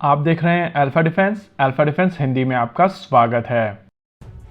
आप देख रहे हैं अल्फा डिफेंस हिंदी में आपका स्वागत है।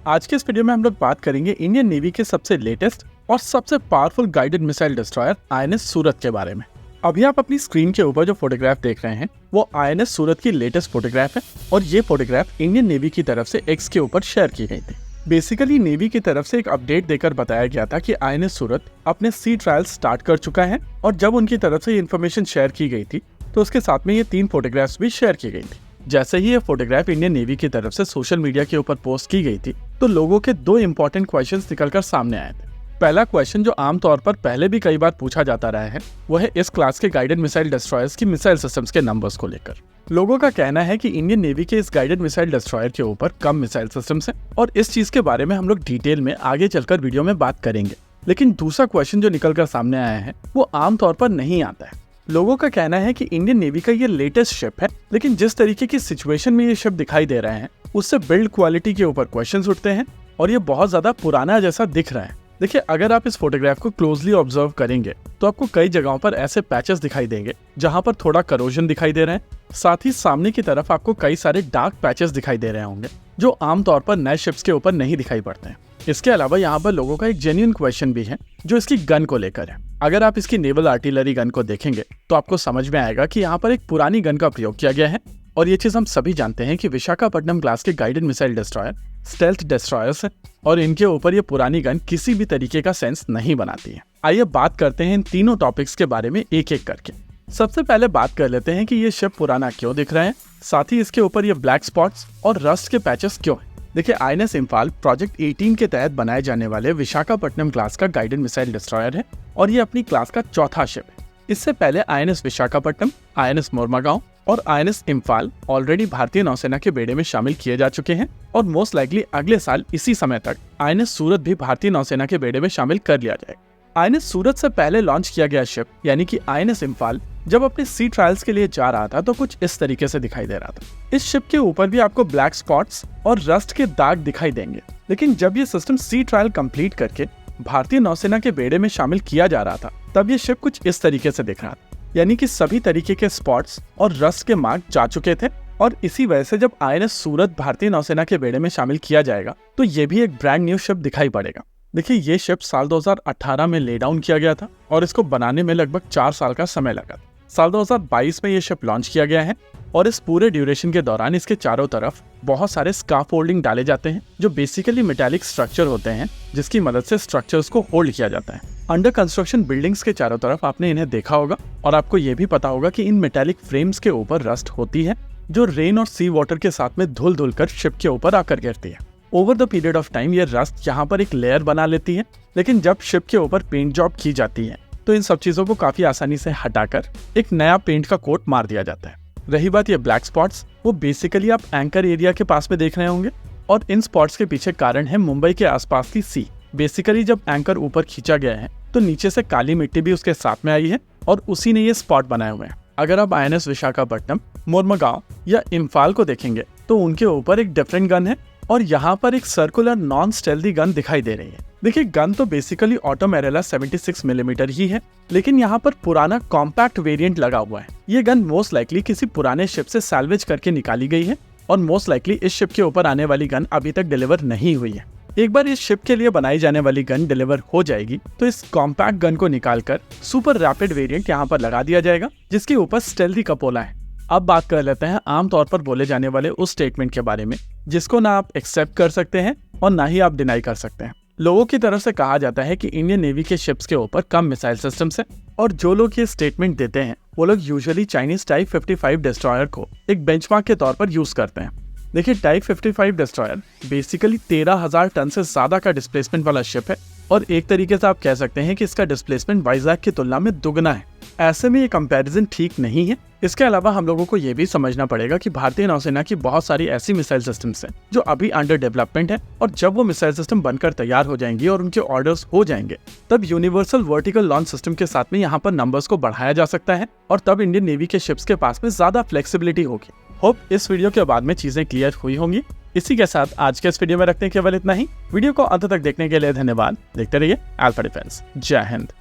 आज के इस वीडियो में हम लोग बात करेंगे इंडियन नेवी के सबसे लेटेस्ट और सबसे powerful guided missile destroyer INS Surat के बारे में। अभी आप अपनी स्क्रीन के ऊपर जो फोटोग्राफ देख रहे हैं वो आईएनएस सूरत की लेटेस्ट फोटोग्राफ है और ये फोटोग्राफ इंडियन नेवी की तरफ से एक्स के ऊपर शेयर की गई थी। बेसिकली नेवी की तरफ से एक अपडेट देकर बताया गया था कि आईएनएस सूरत अपने सी ट्रायल स्टार्ट कर चुका है और जब उनकी तरफ से ये इन्फॉर्मेशन शेयर की गई थी तो उसके साथ में ये 3 फोटोग्राफ्स भी शेयर की गई थी। जैसे ही ये फोटोग्राफ इंडियन नेवी की तरफ से सोशल मीडिया के ऊपर पोस्ट की गई थी तो लोगों के 2 इंपॉर्टेंट क्वेश्चंस निकलकर सामने आए थे। पहला क्वेश्चन जो आमतौर पर पहले भी कई बार पूछा जाता रहा है वो है इस क्लास के गाइडेड मिसाइल डिस्ट्रॉयर्स की मिसाइल सिस्टम्स के नंबर्स को लेकर। लोगों का कहना है कि इंडियन नेवी के इस गाइडेड मिसाइल डिस्ट्रॉयर के ऊपर कम मिसाइल सिस्टम्स हैं और इस चीज के बारे में हम लोग डिटेल में आगे चलकर वीडियो में बात करेंगे। लेकिन दूसरा क्वेश्चन जो निकलकर सामने आया है वो आमतौर पर नहीं आता है। लोगों का कहना है कि इंडियन नेवी का ये लेटेस्ट शिप है, लेकिन जिस तरीके की सिचुएशन में ये शिप दिखाई दे रहे हैं उससे बिल्ड क्वालिटी के ऊपर क्वेश्चंस उठते हैं और ये बहुत ज्यादा पुराना जैसा दिख रहा है। देखिए, अगर आप इस फोटोग्राफ को क्लोजली ऑब्जर्व करेंगे तो आपको कई जगहों पर ऐसे पैचेस दिखाई देंगे जहां पर थोड़ा करोजन दिखाई दे रहे हैं। साथ ही सामने की तरफ आपको कई सारे डार्क पैचेस दिखाई दे रहे होंगे जो आमतौर पर नए शिप्स के ऊपर नहीं दिखाई पड़ते हैं। इसके अलावा यहाँ पर लोगों का एक जेन्युइन क्वेश्चन भी है जो इसकी गन को लेकर है। अगर आप इसकी नेवल आर्टिलरी गन को देखेंगे तो आपको समझ में आएगा कि यहाँ पर एक पुरानी गन का प्रयोग किया गया है और ये चीज हम सभी जानते हैं कि विशाखापट्टनम क्लास के guided missile destroyer stealth destroyers है और इनके ऊपर ये पुरानी गन किसी भी तरीके का सेंस नहीं बनाती है। आइए बात करते हैं इन तीनों टॉपिक्स के बारे में एक एक करके। सबसे पहले बात कर लेते हैं कि ये शिप पुराना क्यों दिख रहा है, साथ ही इसके ऊपर ये ब्लैक स्पॉट्स और रस्ट के पैचेस क्यों है। देखिए, आईएनएस इम्फाल प्रोजेक्ट 18 के तहत बनाए जाने वाले विशाखापट्टनम क्लास का गाइडेड मिसाइल डिस्ट्रॉयर है और ये अपनी क्लास का चौथा शिप है। इससे पहले आईएनएस विशाखापट्टनम, आईएनएस मोरमागांव और आईएनएस इम्फाल ऑलरेडी भारतीय नौसेना के बेड़े में शामिल किए जा चुके हैं और मोस्ट लाइकली अगले साल इसी समय तक आईएनएस सूरत भी भारतीय नौसेना के बेड़े में शामिल कर लिया जाएगा। आईएनएस सूरत से पहले लॉन्च किया गया शिप यानी कि आईएनएस इम्फाल जब अपने सी ट्रायल्स के लिए जा रहा था तो कुछ इस तरीके से दिखाई दे रहा था। इस शिप के ऊपर भी आपको ब्लैक स्पॉट्स और रस्ट के दाग दिखाई देंगे, लेकिन जब ये सिस्टम सी ट्रायल कंप्लीट करके भारतीय नौसेना के बेड़े में शामिल किया जा रहा था तब ये शिप कुछ इस तरीके से दिख रहा था, यानी कि सभी तरीके के स्पॉट्स और रस्ट के मार्क जा चुके थे। और इसी वजह से जब आईएनएस सूरत भारतीय नौसेना के बेड़े में शामिल किया जाएगा तो ये भी एक ब्रांड न्यू शिप दिखाई पड़ेगा। देखिए, ये शिप साल 2018 में ले डाउन किया गया था और इसको बनाने में लगभग 4 साल का समय लगा। साल 2022 में ये शिप लॉन्च किया गया है और इस पूरे ड्यूरेशन के दौरान इसके चारों तरफ बहुत सारे स्काफोल्डिंग डाले जाते हैं जो बेसिकली मेटालिक स्ट्रक्चर होते हैं जिसकी मदद से स्ट्रक्चर्स को होल्ड किया जाता है। अंडर कंस्ट्रक्शन बिल्डिंग्स के चारों तरफ आपने इन्हें देखा होगा और आपको ये भी पता होगा कि इन मेटालिक फ्रेम्स के ऊपर रस्ट होती है जो रेन और सी वाटर के साथ में धुल धुल कर शिप के ऊपर आकर गिरती है। Over the period of time ये रस्ट यहाँ पर एक लेयर बना लेती है, लेकिन जब शिप के ऊपर पेंट जॉब की जाती है तो इन सब चीजों को काफी आसानी से हटाकर एक नया पेंट का कोट मार दिया जाता है। रही बात ये ब्लैक स्पॉट्स, वो बेसिकली आप एंकर एरिया के पास में देख रहे होंगे और इन स्पॉट्स के पीछे कारण है मुंबई के आसपास की सी। बेसिकली जब एंकर ऊपर खींचा गया है तो नीचे से काली मिट्टी भी उसके साथ में आई है और उसी ने ये स्पॉट बनाए हुए हैं। अगर आप आईएनएस विशाखापट्टनम, मोरमागांव या इम्फाल को देखेंगे तो उनके ऊपर एक डिफरेंट गन है और यहाँ पर एक सर्कुलर नॉन स्टेल्दी गन दिखाई दे रही है। देखिए, गन तो बेसिकली ऑटोमेरेला 76 मिलीमीटर ही है, लेकिन यहाँ पर पुराना कॉम्पैक्ट वेरिएंट लगा हुआ है। ये गन मोस्ट लाइकली किसी पुराने शिप से सैल्वेज करके निकाली गई है और मोस्ट लाइकली इस शिप के ऊपर आने वाली गन अभी तक डिलीवर नहीं हुई है। एक बार इस शिप के लिए बनाई जाने वाली गन डिलीवर हो जाएगी तो इस कॉम्पैक्ट गन को निकालकर सुपर रैपिड वेरिएंट यहाँ पर लगा दिया जाएगा जिसके ऊपर स्टेल्दी कपोला है। अब बात कर लेते हैं आमतौर पर बोले जाने वाले उस स्टेटमेंट के बारे में जिसको ना आप एक्सेप्ट कर सकते हैं और ना ही आप डिनाई कर सकते हैं। लोगों की तरफ से कहा जाता है कि इंडियन नेवी के शिप्स के ऊपर कम मिसाइल सिस्टम्स हैं और जो लोग ये स्टेटमेंट देते हैं वो लोग यूजुअली चाइनीज टाइप 55 डिस्ट्रॉयर को एक बेंचमार्क के तौर पर यूज करते हैं। देखिए, टाइप 55 डिस्ट्रॉयर बेसिकली 13,000 टन से ज्यादा का डिस्प्लेसमेंट वाला शिप है और एक तरीके से आप कह सकते हैं कि इसका डिस्प्लेसमेंट वाइजैक की तुलना में दुगना है। ऐसे में ये कंपैरिजन ठीक नहीं है। इसके अलावा हम लोगों को ये भी समझना पड़ेगा कि भारतीय नौसेना की बहुत सारी ऐसी मिसाइल सिस्टम्स हैं जो अभी अंडर डेवलपमेंट है और जब वो मिसाइल सिस्टम बनकर तैयार हो जाएंगी और उनके ऑर्डर्स हो जाएंगे तब यूनिवर्सल वर्टिकल लॉन्च सिस्टम के साथ में यहाँ पर नंबर्स को बढ़ाया जा सकता है और तब इंडियन नेवी के शिप्स के पास में ज्यादा फ्लेक्सिबिलिटी होगी। होप इस वीडियो के बाद में चीजें क्लियर हुई होंगी। इसी के साथ आज के इस वीडियो में रखते हैं केवल इतना ही। वीडियो को अंत तक देखने के लिए धन्यवाद। देखते रहिए अल्फा डिफेंस। जय हिंद।